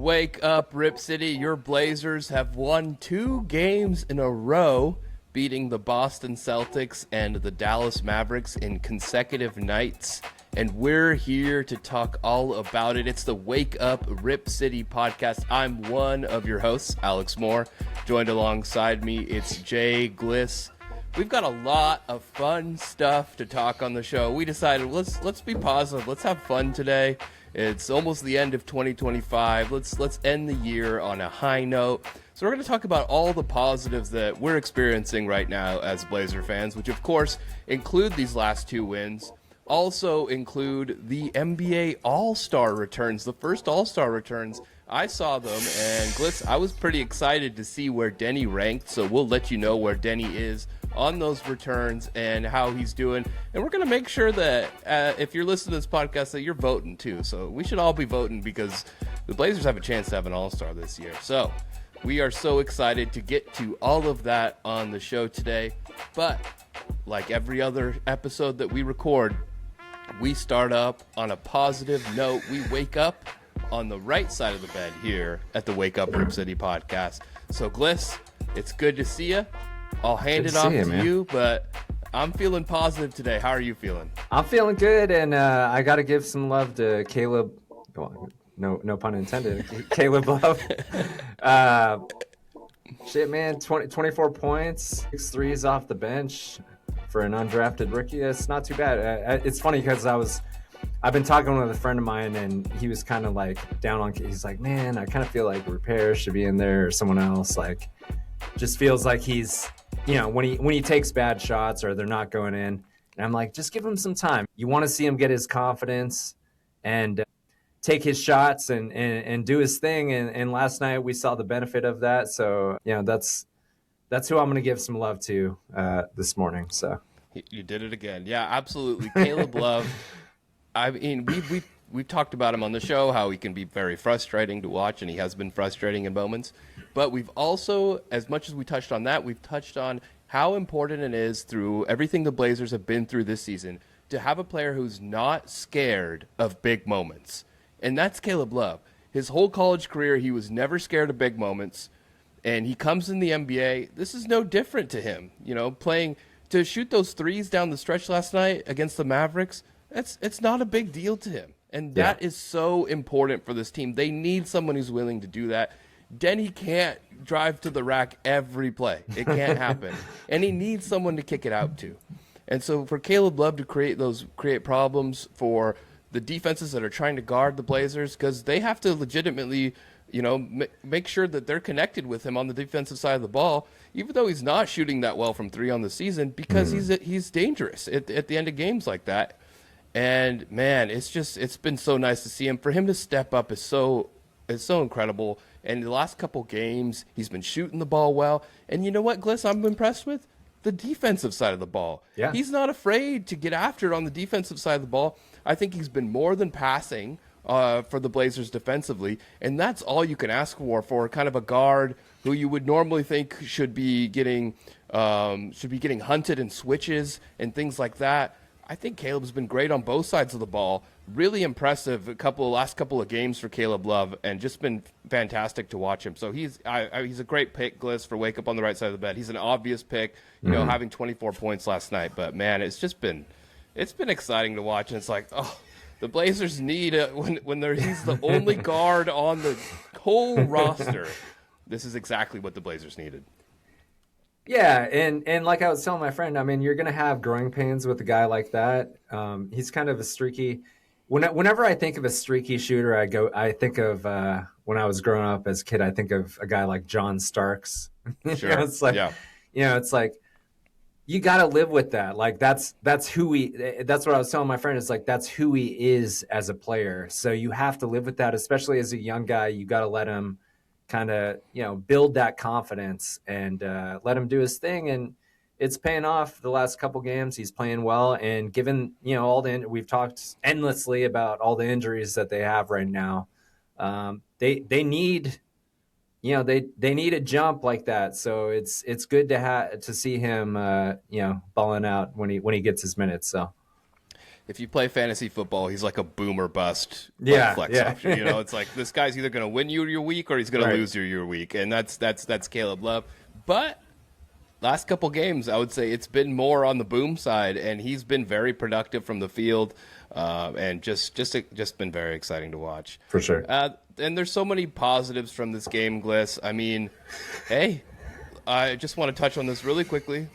Wake up, RipCity. Your Blazers have won 2 games in a row, beating the Boston Celtics and the Dallas Mavericks in consecutive nights. And we're here to talk all about it. It's the Wake Up RipCity podcast. I'm one of your hosts, Alex Moore. Joined alongside me, it's Jay Gliss. We've got a lot of fun stuff to talk on the show. We decided let's be positive. Let's have fun today. It's almost the end of 2025. Let's end the year on a high note. So we're going to talk about all the positives that we're experiencing right now as Blazer fans, which of course include these last 2 wins. Also include the NBA All-Star returns, the first All-Star returns. I saw them, and Gliss, I was pretty excited to see where Deni ranked, so we'll let you know where Deni is on those returns and how he's doing. And we're going to make sure that if you're listening to this podcast that you're voting too. So we should all be voting because the Blazers have a chance to have an All-Star this year. So we are so excited to get to all of that on the show today. But like every other episode that we record, we start up on a positive note. We wake up on the right side of the bed here at the Wake Up RipCity podcast. So Gliss, it's good to see you. I'll hand it off to you, but I'm feeling positive today. How are you feeling? I'm feeling good, and I got to give some love to Caleb. Well, no pun intended. Caleb Love. Shit, man, 24 points, 6 threes off the bench for an undrafted rookie. It's not too bad. It's funny because I've been talking with a friend of mine, and he was kind of like down on. He's like, man, I kind of feel like Repair should be in there or someone else. Like, just feels like he's, you know, when he takes bad shots or they're not going in. And I'm like, just give him some time. You want to see him get his confidence and take his shots and do his thing. And last night we saw the benefit of that. So, you know, that's who I'm going to give some love to this morning. So you did it again. Yeah, absolutely. Caleb Love. I mean, we've talked about him on the show, how he can be very frustrating to watch, and he has been frustrating in moments. But we've also, as much as we touched on that, we've touched on how important it is through everything the Blazers have been through this season to have a player who's not scared of big moments. And that's Caleb Love. His whole college career, he was never scared of big moments. And he comes in the NBA. This is no different to him. You know, playing to shoot those threes down the stretch last night against the Mavericks, it's not a big deal to him. And that is so important for this team. They need someone who's willing to do that. Deni can't drive to the rack every play. It can't happen. And he needs someone to kick it out to. And so for Caleb Love to create problems for the defenses that are trying to guard the Blazers, because they have to legitimately, you know, make sure that they're connected with him on the defensive side of the ball, even though he's not shooting that well from 3 on the season, because he's dangerous at the end of games like that. And man, it's been so nice to see him. For him to step up is so incredible. And the last couple games, he's been shooting the ball well. And you know what, Gliss, I'm impressed with? The defensive side of the ball. Yeah. He's not afraid to get after it on the defensive side of the ball. I think he's been more than passing for the Blazers defensively. And that's all you can ask for kind of a guard who you would normally think should be getting hunted in switches and things like that. I think Caleb's been great on both sides of the ball. Really impressive last couple of games for Caleb Love, and just been fantastic to watch him. So he's a great pick, Gliss, for Wake Up on the right side of the bed. He's an obvious pick, you know, having 24 points last night. But man, it's been exciting to watch, and it's like, oh, the Blazers need he's the only guard on the whole roster. This is exactly what the Blazers needed. Yeah, and like I was telling my friend, I mean, you're going to have growing pains with a guy like that. He's kind of a streaky. Whenever I think of a streaky shooter, I think of when I was growing up as a kid. I think of a guy like John Starks. Sure. It's like, it's like you got to live with that. Like that's who that's what I was telling my friend. It's like that's who he is as a player. So you have to live with that, especially as a young guy. You got to let him kind of, you know, build that confidence and let him do his thing. And it's paying off the last couple games. He's playing well. And given, you know, we've talked endlessly about all the injuries that they have right now. They need, you know, they need a jump like that. So it's good to see him, you know, balling out when he gets his minutes. So if you play fantasy football, he's like a boomer bust flex Yeah. option. You know, it's like this guy's either going to win you your week or he's going to lose you your week, and that's Caleb Love. But last couple games, I would say it's been more on the boom side, and he's been very productive from the field, and just been very exciting to watch. For sure. And there's so many positives from this game, Gliss. I mean, hey, I just want to touch on this really quickly.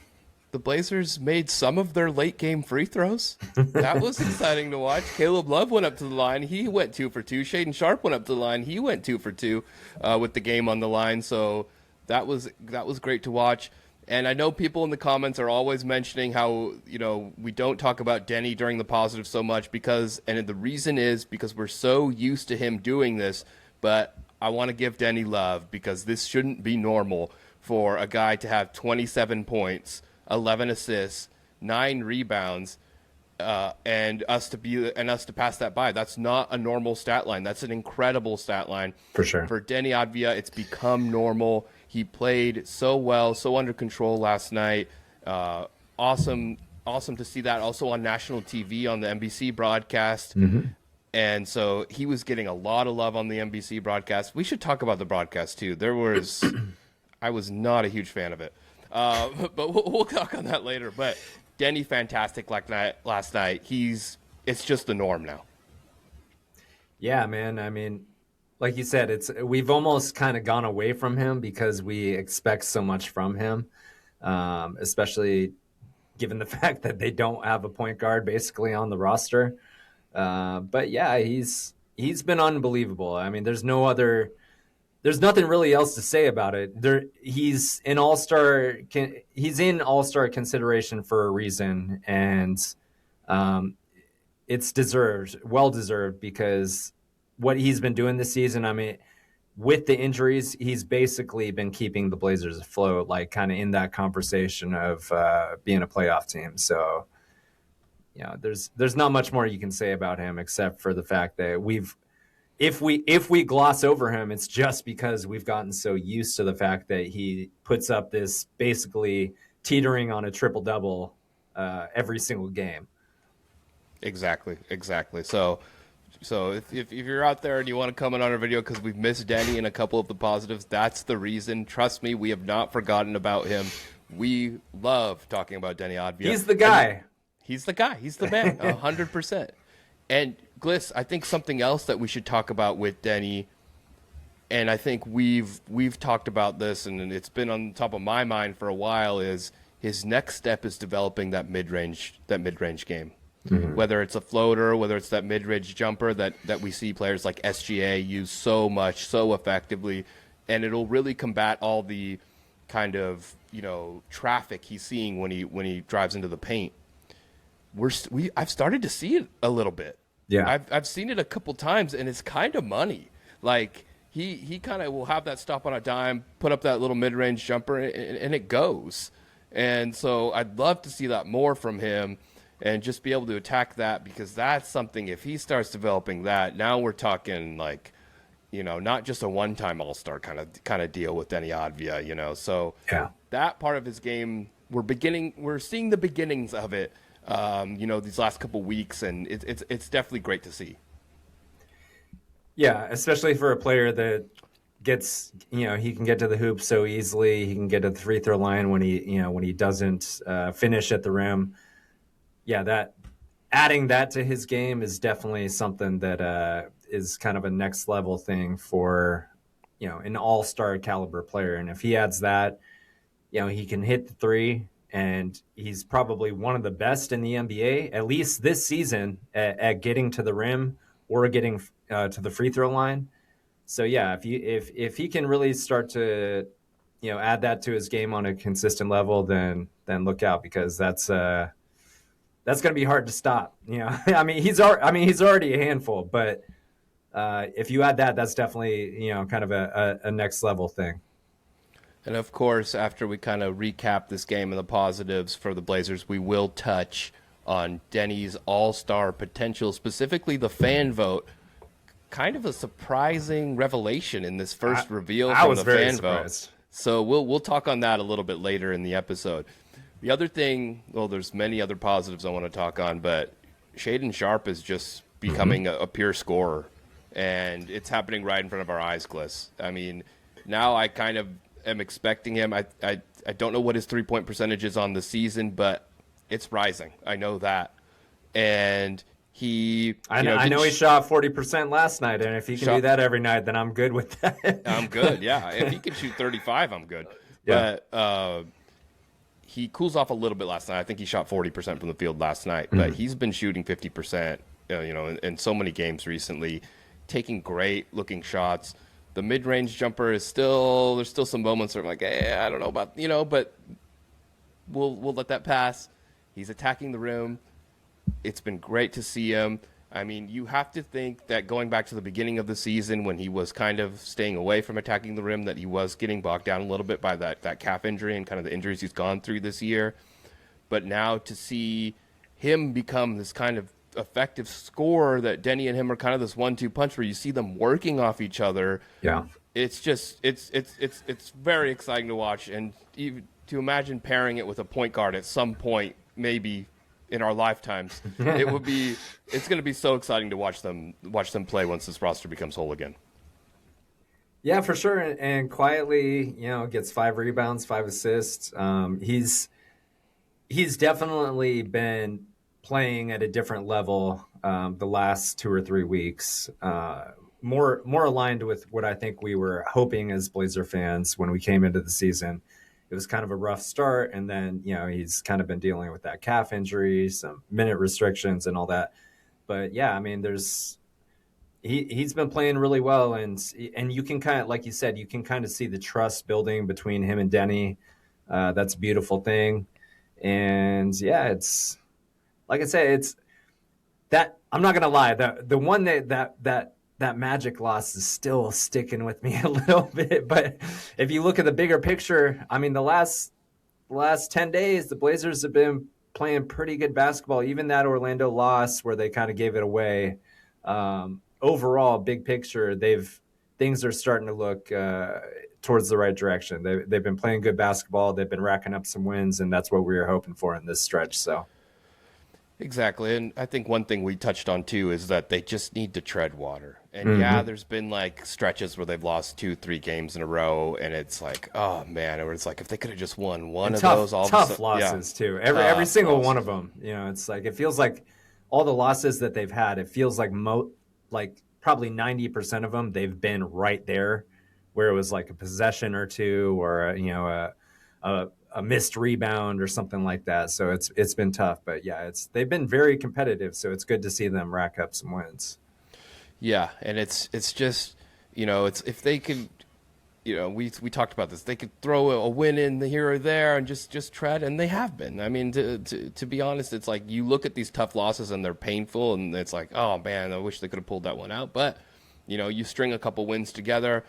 The Blazers made some of their late game free throws. That was exciting to watch. Caleb Love went up to the line. He went 2 for 2. Shaedon Sharpe went up to the line. He went 2 for 2 with the game on the line. So that was great to watch. And I know people in the comments are always mentioning how, you know, we don't talk about Denny during the positive so much and the reason is because we're so used to him doing this. But I want to give Denny love because this shouldn't be normal for a guy to have 27 points, 11 assists, 9 rebounds, and us to pass that by. That's not a normal stat line. That's an incredible stat line. For sure. For Denny Avdija, it's become normal. He played so well, so under control last night. Awesome to see that also on national TV on the NBC broadcast. Mm-hmm. And so he was getting a lot of love on the NBC broadcast. We should talk about the broadcast too. I was not a huge fan of it. But we'll talk on that later. But Denny, fantastic last night. It's just the norm now. Yeah, man. I mean, like you said, we've almost kind of gone away from him because we expect so much from him, especially given the fact that they don't have a point guard basically on the roster. But yeah, he's been unbelievable. I mean, there's nothing really else to say about it. He's in All-Star consideration for a reason, and it's well deserved because what he's been doing this season, I mean, with the injuries, he's basically been keeping the Blazers afloat, like kind of in that conversation of being a playoff team. So, you know, there's not much more you can say about him except for the fact that if we gloss over him, it's just because we've gotten so used to the fact that he puts up this basically teetering on a triple-double every single game. Exactly. So if you're out there and you want to comment on our video because we've missed Denny and a couple of the positives, that's the reason. Trust me, we have not forgotten about him. We love talking about Denny Avdija. He's the guy. He's the guy. He's the man, 100%. And Gliss, I think something else that we should talk about with Denny, and I think we've talked about this, and it's been on top of my mind for a while, is his next step is developing that mid-range game. Mm-hmm. Whether it's a floater, whether it's that mid-range jumper that we see players like SGA use so much, so effectively, and it'll really combat all the kind of, you know, traffic he's seeing when he drives into the paint. I've started to see it a little bit. Yeah, I've seen it a couple times, and it's kind of money. Like he kind of will have that stop on a dime, put up that little mid-range jumper, and it goes. And so I'd love to see that more from him, and just be able to attack that, because that's something. If he starts developing that, now we're talking like, you know, not just a one-time All-Star kind of deal with Denny Avdija, you know. So yeah, that part of his game, we're seeing the beginnings of it. You know, these last couple weeks, and it's definitely great to see. Yeah, especially for a player that gets, you know, he can get to the hoop so easily. He can get to the free throw line when he doesn't finish at the rim. Yeah, that adding that to his game is definitely something that is kind of a next level thing for, you know, an all-star caliber player. And if he adds that, you know, he can hit the three. And he's probably one of the best in the NBA, at least this season, at getting to the rim or getting to the free throw line. So yeah, if he can really start to, you know, add that to his game on a consistent level, then look out, because that's going to be hard to stop. You know, I mean he's already a handful, but if you add that, that's definitely, you know, kind of a next level thing. And, of course, after we kind of recap this game and the positives for the Blazers, we will touch on Denny's all-star potential, specifically the fan vote. Kind of a surprising revelation in this first reveal from the fan vote. So we'll talk on that a little bit later in the episode. The other thing, well, there's many other positives I want to talk on, but Shaden Sharp is just becoming a pure scorer, and it's happening right in front of our eyes, Gliss. I mean, now I kind of am expecting him. I don't know what his 3-point percentage is on the season, but it's rising. I know that. And I know he shot 40% last night, and if he can do that every night, then I'm good with that. I'm good, yeah. If he can shoot 35, I'm good. Yeah. But he cools off a little bit last night. I think he shot 40% from the field last night, but he's been shooting 50%, in so many games recently, taking great looking shots. The mid-range jumper is there's still some moments where I'm like, hey, I don't know about, but we'll let that pass. He's attacking the rim. It's been great to see him. I mean, you have to think that going back to the beginning of the season when he was kind of staying away from attacking the rim, that he was getting bogged down a little bit by that calf injury and kind of the injuries he's gone through this year. But now to see him become this kind of effective scorer, that Denny and him are kind of this 1-2 punch where you see them working off each other. Yeah. It's just it's very exciting to watch, and even to imagine pairing it with a point guard at some point, maybe in our lifetimes. It's going to be so exciting to watch them play once this roster becomes whole again. Yeah, for sure. And quietly, gets 5 rebounds, 5 assists. He's definitely been playing at a different level the last 2 or 3 weeks. More aligned with what I think we were hoping as Blazer fans when we came into the season. It was kind of a rough start, and then he's kind of been dealing with that calf injury, some minute restrictions, and all that. But yeah, I mean, he's been playing really well, and you can kind of, like you said, you can kind of see the trust building between him and Denny. That's a beautiful thing, and yeah, it's like I say, it's that I'm not gonna lie, the one that Magic loss is still sticking with me a little bit. But if you look at the bigger picture, I mean, the last 10 days, the Blazers have been playing pretty good basketball. Even that Orlando loss where they kind of gave it away. Overall, big picture, things are starting to look towards the right direction. They've been playing good basketball. They've been racking up some wins, and that's what we were hoping for in this stretch. So. Exactly, and I think one thing we touched on too is that they just need to tread water. And yeah, there's been like stretches where they've lost 2-3 games in a row, and it's like, oh man, or it's like if they could have just won one of those, all tough losses too. Every single one of them. It's like it feels like all the losses that they've had. It feels like probably 90% of them they've been right there, where it was like a possession or two, or a missed rebound or something like that. So it's been tough, but yeah, they've been very competitive. So it's good to see them rack up some wins. Yeah, and it's just it's if they could, we talked about this. They could throw a win in here or there and just tread, and they have been. I mean, to be honest, it's like you look at these tough losses and they're painful, and it's like, oh man, I wish they could have pulled that one out. But you string a couple wins together,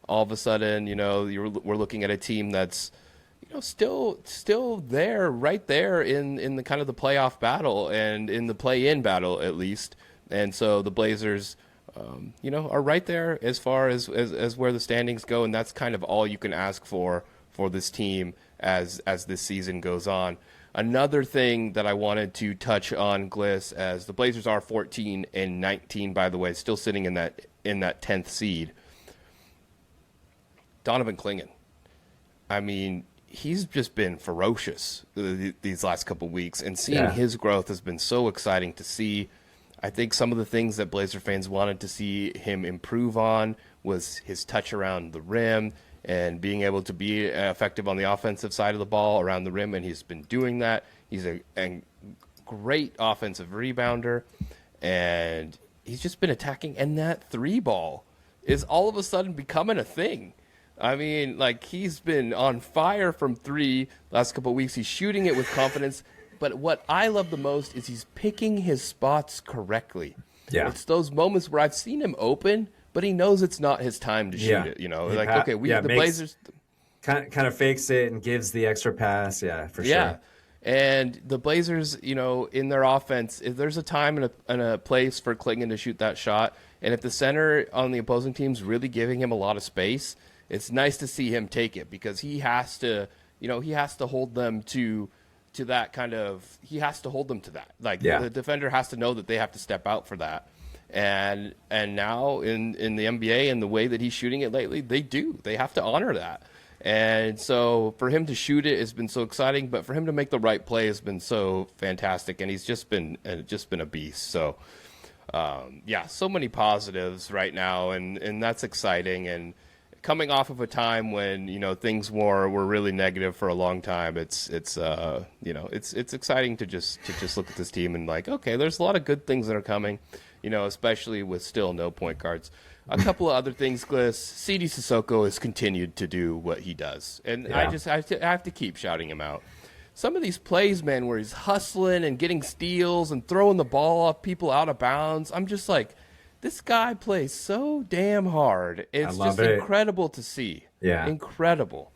all of a sudden, we're looking at a team that's still there, right there in the kind of the playoff battle and in the play-in battle at least. And so the Blazers, are right there as far as where the standings go, and that's kind of all you can ask for this team as this season goes on. Another thing that I wanted to touch on, Gliss, as the Blazers are 14-19, by the way, still sitting in that 10th seed. Donovan Clingan. I mean, he's just been ferocious these last couple of weeks, and seeing his growth has been so exciting to see. I think some of the things that Blazer fans wanted to see him improve on was his touch around the rim and being able to be effective on the offensive side of the ball around the rim, and he's been doing that. He's a great offensive rebounder, and he's just been attacking, and that 3-ball is all of a sudden becoming a thing. I mean, like, he's been on fire from 3 last couple of weeks. He's shooting it with confidence. But what I love the most is he's picking his spots correctly. Yeah. It's those moments where I've seen him open, but he knows it's not his time to shoot it. The Blazers kind of fakes it and gives the extra pass. Yeah, for sure. Yeah. And the Blazers, in their offense, if there's a time and a place for Clingan to shoot that shot, and if the center on the opposing team's really giving him a lot of space, it's nice to see him take it, because he has to hold them to to that kind of, he has to hold them to that. Like Yeah. the defender has to know that they have to step out for that. And now in the NBA and the way that he's shooting it lately, they have to honor that. And so for him to shoot it has been so exciting, but for him to make the right play has been so fantastic, and he's just been a beast. So so many positives right now, and that's exciting. And coming off of a time when things were really negative for a long time, it's exciting to just look at this team and like, okay, there's a lot of good things that are coming, especially with still no point guards. A couple of other things, Gliss. CD Sissoko has continued to do what he does, and Yeah. I have to keep shouting him out. Some of these plays, man, where he's hustling and getting steals and throwing the ball off people out of bounds, I'm just like, this guy plays so damn hard. It's just incredible to see. Yeah. Incredible.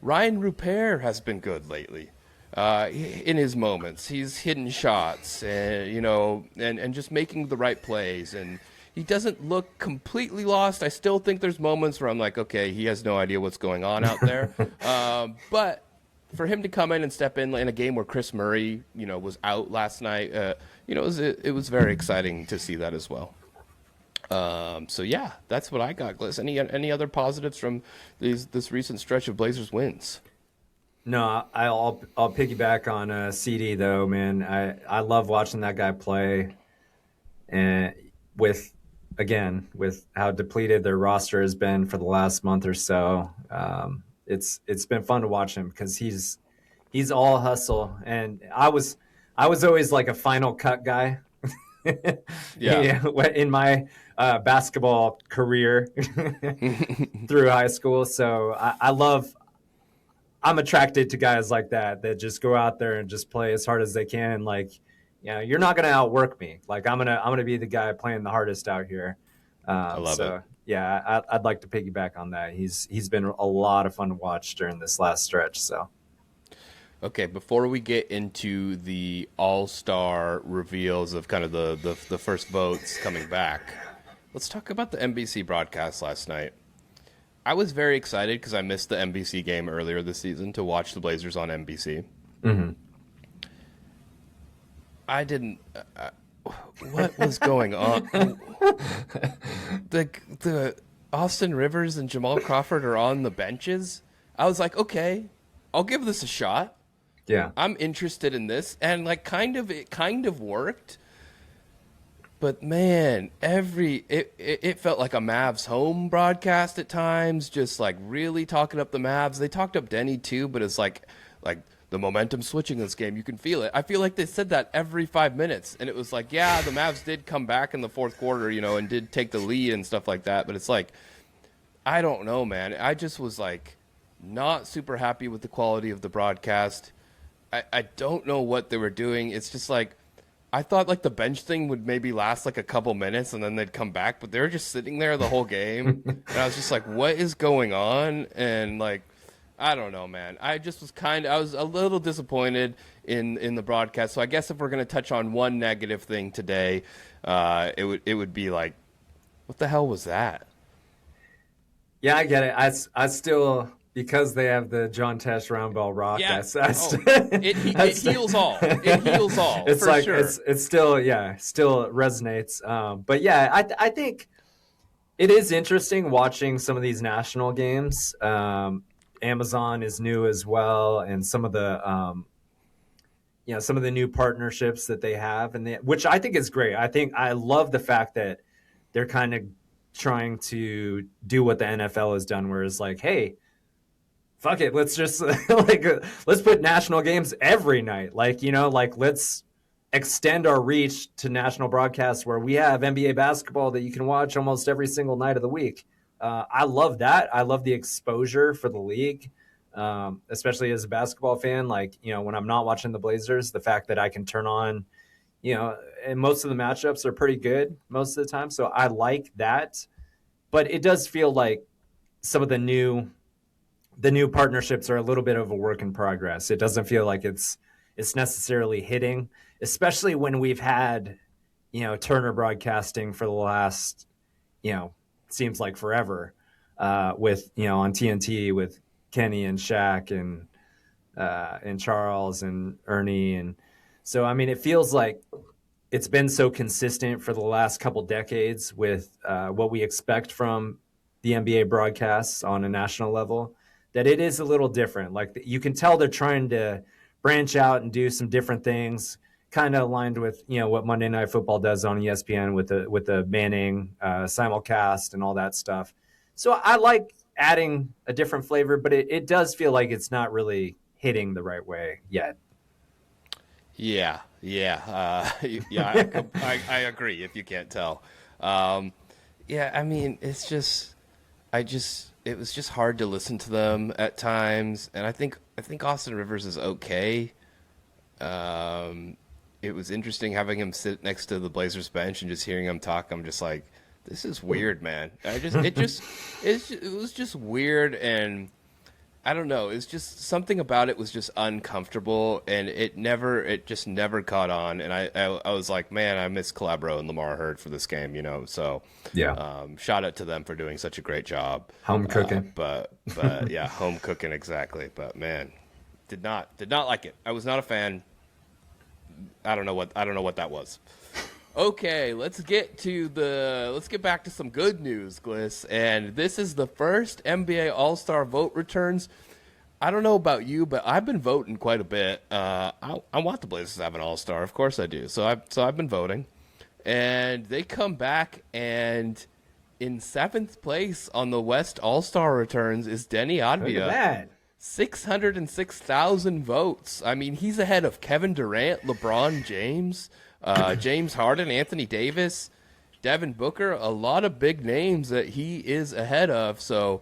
Ryan Rupert has been good lately. In his moments, he's hitting shots and and just making the right plays, and he doesn't look completely lost. I still think there's moments where I'm like, okay, he has no idea what's going on out there. But for him to come in and step in a game where Chris Murray, was out last night, it was very exciting to see that as well. So yeah, that's what I got, Gliss. Any other positives from this recent stretch of Blazers wins? No, I'll piggyback on CD though, man. I love watching that guy play, and with how depleted their roster has been for the last month or so, it's been fun to watch him because he's all hustle, and I was always like a final cut guy. Yeah, in my basketball career through high school, so I'm attracted to guys like that just go out there and just play as hard as they can. Like, you're not going to outwork me. Like, I'm gonna be the guy playing the hardest out here. I love it. Yeah, I'd like to piggyback on that. He's been a lot of fun to watch during this last stretch. So, okay, before we get into the all-star reveals of kind of the first votes coming back, let's talk about the NBC broadcast last night. I was very excited because I missed the NBC game earlier this season to watch the Blazers on NBC. Mm-hmm. I didn't. What was going on? The Austin Rivers and Jamal Crawford are on the benches. I was like, okay, I'll give this a shot. Yeah, I'm interested in this, and it kind of worked. But man, it felt like a Mavs home broadcast at times, just like really talking up the Mavs. They talked up Deni too, but it's like the momentum switching this game. You can feel it. I feel like they said that every 5 minutes, and it was like, yeah, the Mavs did come back in the fourth quarter, and did take the lead and stuff like that. But it's like, I don't know, man. I just was like not super happy with the quality of the broadcast. I don't know what they were doing. It's just like, I thought like the bench thing would maybe last like a couple minutes and then they'd come back, but they were just sitting there the whole game. And I was just like, what is going on? And like, I don't know, man. I just was I was a little disappointed in the broadcast. So I guess if we're going to touch on one negative thing today, it would be like, what the hell was that? Yeah, I get it. I still, because they have the John Tesh round ball rock. Yeah. It heals all. It heals all. It's for like sure. it's still resonates. But yeah, I think it is interesting watching some of these national games. Amazon is new as well, and some of the some of the new partnerships that they have, which I think is great. I love the fact that they're kind of trying to do what the NFL has done, where it's like, hey, fuck it, let's just let's put national games every night. Let's extend our reach to national broadcasts where we have NBA basketball that you can watch almost every single night of the week. I love that. I love the exposure for the league, especially as a basketball fan. When I'm not watching the Blazers, the fact that I can turn on, and most of the matchups are pretty good most of the time. So I like that. But it does feel like some of the new partnerships are a little bit of a work in progress. It doesn't feel like it's necessarily hitting, especially when we've had, Turner Broadcasting for the last, seems like forever, with, on TNT with Kenny and Shaq and and Charles and Ernie. And so, I mean, it feels like it's been so consistent for the last couple decades with what we expect from the NBA broadcasts on a national level, that it is a little different. Like you can tell they're trying to branch out and do some different things, kind of aligned with what Monday Night Football does on ESPN with the Manning simulcast and all that stuff. So I like adding a different flavor, but it does feel like it's not really hitting the right way yet. Yeah. I agree. If you can't tell, yeah. I mean, it was just hard to listen to them at times, and I think Austin Rivers is okay. It was interesting having him sit next to the Blazers bench and just hearing him talk. I'm just like, this is weird, man. It was just weird, and I don't know. It's just something about it was just uncomfortable, and it just never caught on. And I was like, man, I miss Calabro and Lamar Hurd for this game, So Yeah. shout out to them for doing such a great job. Home cooking. But yeah, home cooking exactly. But man, did not like it. I was not a fan. I don't know what that was. Okay, let's get back to some good news, Gliss. And this is the first NBA All-Star vote returns. I don't know about you, but I've been voting quite a bit. I want the Blazers to have an All-Star, of course I do. So I've been voting, and they come back, and in 7th place on the West All-Star returns is Denny Avdija. Look at that. 606,000 votes. I mean, he's ahead of Kevin Durant, LeBron James, James Harden, Anthony Davis, Devin Booker, a lot of big names that he is ahead of. So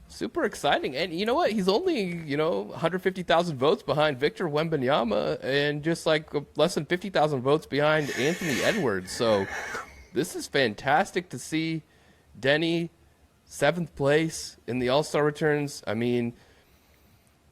super exciting. And you know what? He's only, 150,000 votes behind Victor Wembanyama and just like less than 50,000 votes behind Anthony Edwards. So this is fantastic to see Denny 7th place in the All-Star returns. I mean,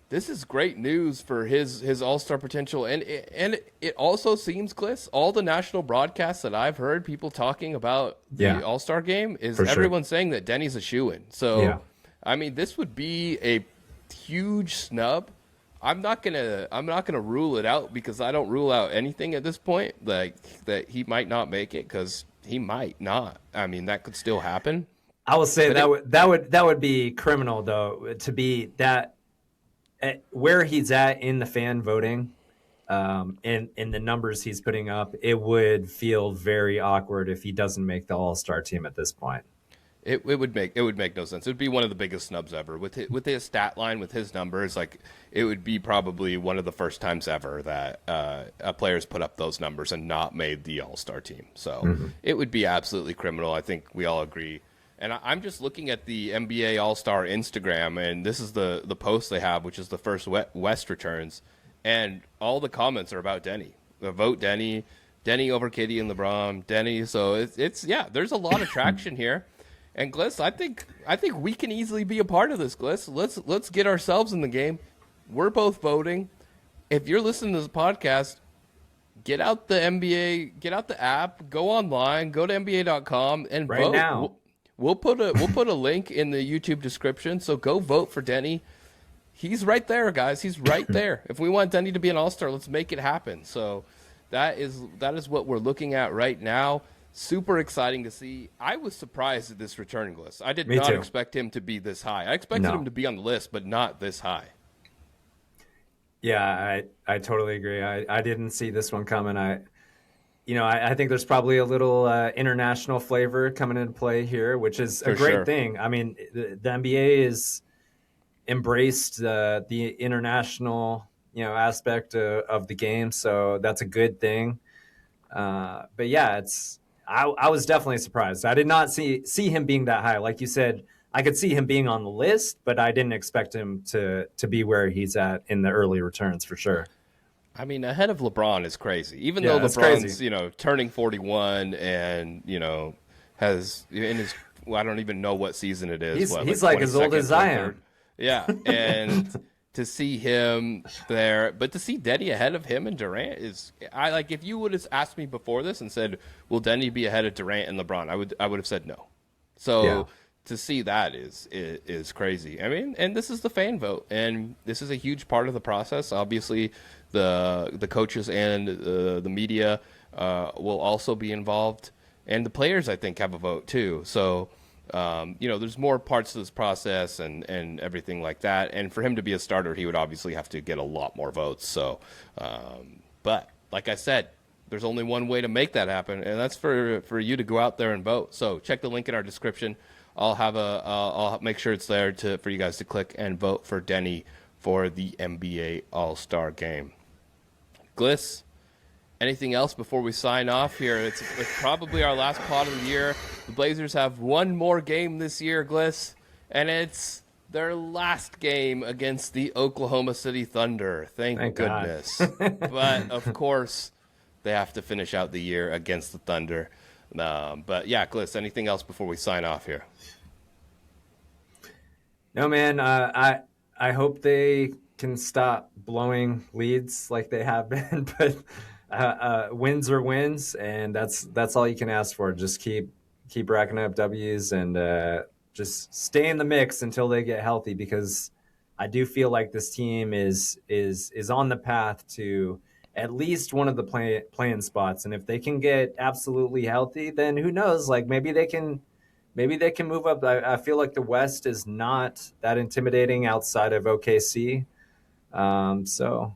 this is great news for his All-Star potential, and it also seems, Gliss, all the national broadcasts that I've heard people talking about the All-Star game is everyone saying that Denny's a shoo-in. So, I mean, this would be a huge snub. I'm not gonna rule it out because I don't rule out anything at this point. Like that he might not make it because he might not. I mean, that could still happen. I will say that would be criminal though to be that. Where he's at in the fan voting, and the numbers he's putting up, it would feel very awkward if he doesn't make the All-Star team at this point. It would make no sense. It would be one of the biggest snubs ever with his stat line, with his numbers. Like it would be probably one of the first times ever that a player's put up those numbers and not made the All-Star team. So it would be absolutely criminal. I think we all agree. And I'm just looking at the NBA All-Star Instagram, and this is the post they have, which is the first West returns, and all the comments are about Denny. Vote Denny over KD and LeBron, Denny. So it's there's a lot of traction here. And Gliss, I think we can easily be a part of this, Gliss. Let's get ourselves in the game. We're both voting. If you're listening to this podcast, get out the NBA, get out the app, go online, go to NBA.com and right vote. Now. We'll put a link in the YouTube description, so go vote for Denny. He's right there, guys. He's right there. If we want Denny to be an All-Star, let's make it happen. So that is what we're looking at right now. Super exciting to see. I was surprised at this returning list. I did not expect him to be this high. I expected him to be on the list, but not this high. Yeah, I totally agree. I didn't see this one coming. I think there's probably a little international flavor coming into play here, which is a great thing. I mean, the NBA has embraced the international, aspect of the game, so that's a good thing. But yeah, I was definitely surprised. I did not see him being that high. Like you said, I could see him being on the list, but I didn't expect him to be where he's at in the early returns for sure. I mean, ahead of LeBron is crazy. Even though LeBron's, turning 41 and, has in his I don't even know what season it is. He's like as old as I am. Yeah, and to see him there, but to see Denny ahead of him and Durant if you would have asked me before this and said, "Will Denny be ahead of Durant and LeBron?" I would have said no. So to see that is crazy. I mean, and this is the fan vote, and this is a huge part of the process. Obviously, the coaches and the media will also be involved, and the players, I think, have a vote too. So, there's more parts to this process and everything like that. And for him to be a starter, he would obviously have to get a lot more votes. So, but like I said, there's only one way to make that happen, and that's for you to go out there and vote. So check the link in our description. I'll make sure it's there for you guys to click and vote for Denny for the NBA All-Star Game. Gliss, anything else before we sign off here? It's probably our last pod of the year. The Blazers have one more game this year, Gliss, and it's their last game against the Oklahoma City Thunder. Thank goodness. But, of course, they have to finish out the year against the Thunder. But, yeah, Gliss, anything else before we sign off here? No, man. I hope they can stop blowing leads like they have been. But wins are wins, and that's all you can ask for. Just keep racking up W's and just stay in the mix until they get healthy, because I do feel like this team is on the path to at least one of the playing spots. And if they can get absolutely healthy, then who knows? Like maybe they can move up. I feel like the West is not that intimidating outside of OKC. So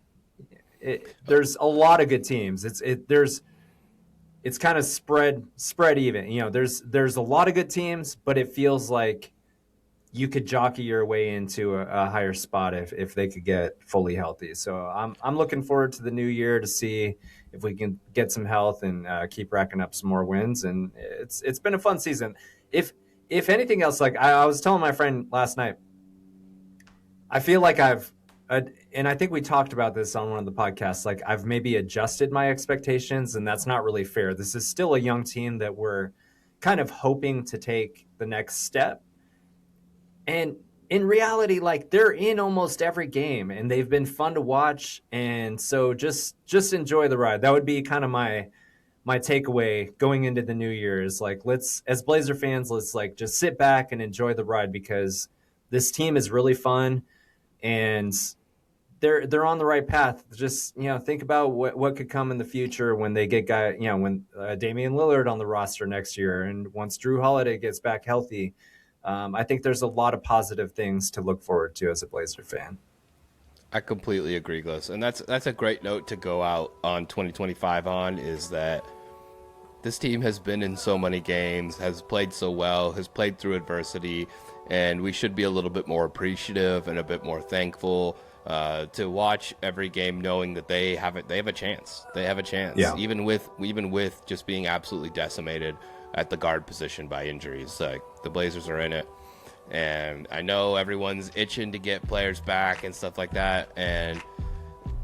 there's a lot of good teams. It's kind of spread even. There's a lot of good teams, but it feels like you could jockey your way into a higher spot if they could get fully healthy. So I'm looking forward to the new year to see if we can get some health and keep racking up some more wins. And it's been a fun season. If anything else, like I was telling my friend last night, I feel like and I think we talked about this on one of the podcasts, like I've maybe adjusted my expectations, and that's not really fair. This is still a young team that we're kind of hoping to take the next step. And in reality, like they're in almost every game and they've been fun to watch. And so just enjoy the ride. That would be kind of my takeaway going into the new year is like, as Blazer fans, let's like just sit back and enjoy the ride, because this team is really fun and they're on the right path. Just, think about what could come in the future when they get when Damian Lillard on the roster next year. And once Drew Holiday gets back healthy, I think there's a lot of positive things to look forward to as a Blazer fan. I completely agree, Gliss. And that's a great note to go out on 2025 on, is that this team has been in so many games, has played so well, has played through adversity, and we should be a little bit more appreciative and a bit more thankful to watch every game, knowing that they have a chance. They have a chance, yeah. even with just being absolutely decimated at the guard position by injuries. Like the Blazers are in it, and I know everyone's itching to get players back and stuff like that, and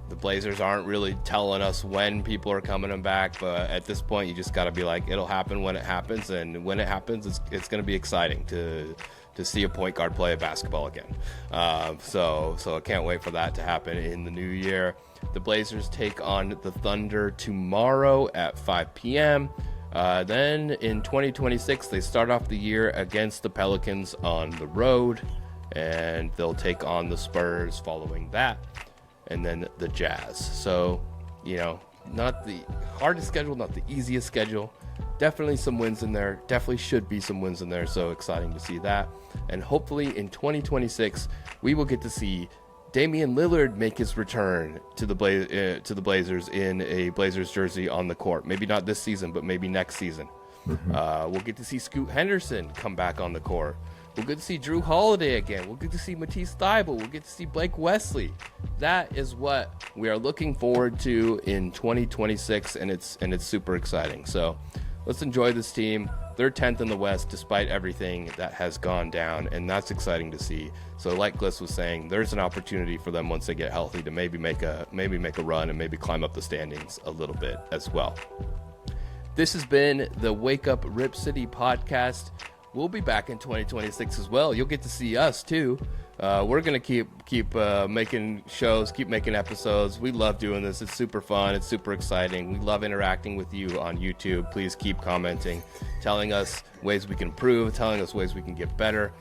the Blazers aren't really telling us when people are coming back, but at this point you just got to be like, it'll happen when it happens, and when it happens it's going to be exciting to see a point guard play basketball again. So I can't wait for that to happen in the new year. The Blazers take on the Thunder tomorrow at 5 p.m. Then in 2026, they start off the year against the Pelicans on the road, and they'll take on the Spurs following that, and then the Jazz. So, not the hardest schedule, not the easiest schedule. Definitely some wins in there. Definitely should be some wins in there. So exciting to see that. And hopefully in 2026, we will get to see Damian Lillard make his return to the Blazers in a Blazers jersey on the court. Maybe not this season, but maybe next season. Mm-hmm. We'll get to see Scoot Henderson come back on the court. We'll get to see Drew Holiday again. We'll get to see Matisse Thybulle. We'll get to see Blake Wesley. That is what we are looking forward to in 2026, and it's super exciting. So let's enjoy this team. They're 10th in the West despite everything that has gone down, and that's exciting to see. So like Gliss was saying, there's an opportunity for them once they get healthy to maybe make a run and maybe climb up the standings a little bit as well. This has been the Wake Up RipCity podcast. We'll be back in 2026 as well. You'll get to see us too. We're gonna keep making shows, keep making episodes. We love doing this. It's super fun. It's super exciting. We love interacting with you on YouTube. Please keep commenting, telling us ways we can improve, telling us ways we can get better,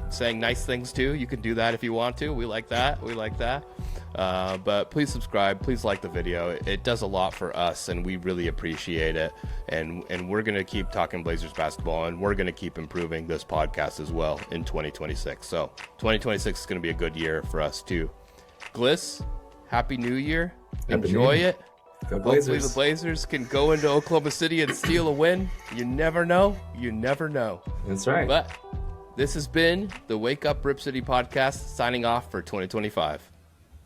saying nice things too. You can do that if you want to. We like that. But please subscribe. Please like the video. It does a lot for us, and we really appreciate it. And we're gonna keep talking Blazers basketball, and we're gonna keep improving this podcast as well in 2026. So 2026 is gonna be a good year for us too. Gliss, Happy New Year. Enjoy it. Go Blazers. Hopefully the Blazers can go into Oklahoma City and steal a win. You never know. That's right. But this has been the Wake Up RipCity podcast, signing off for 2025.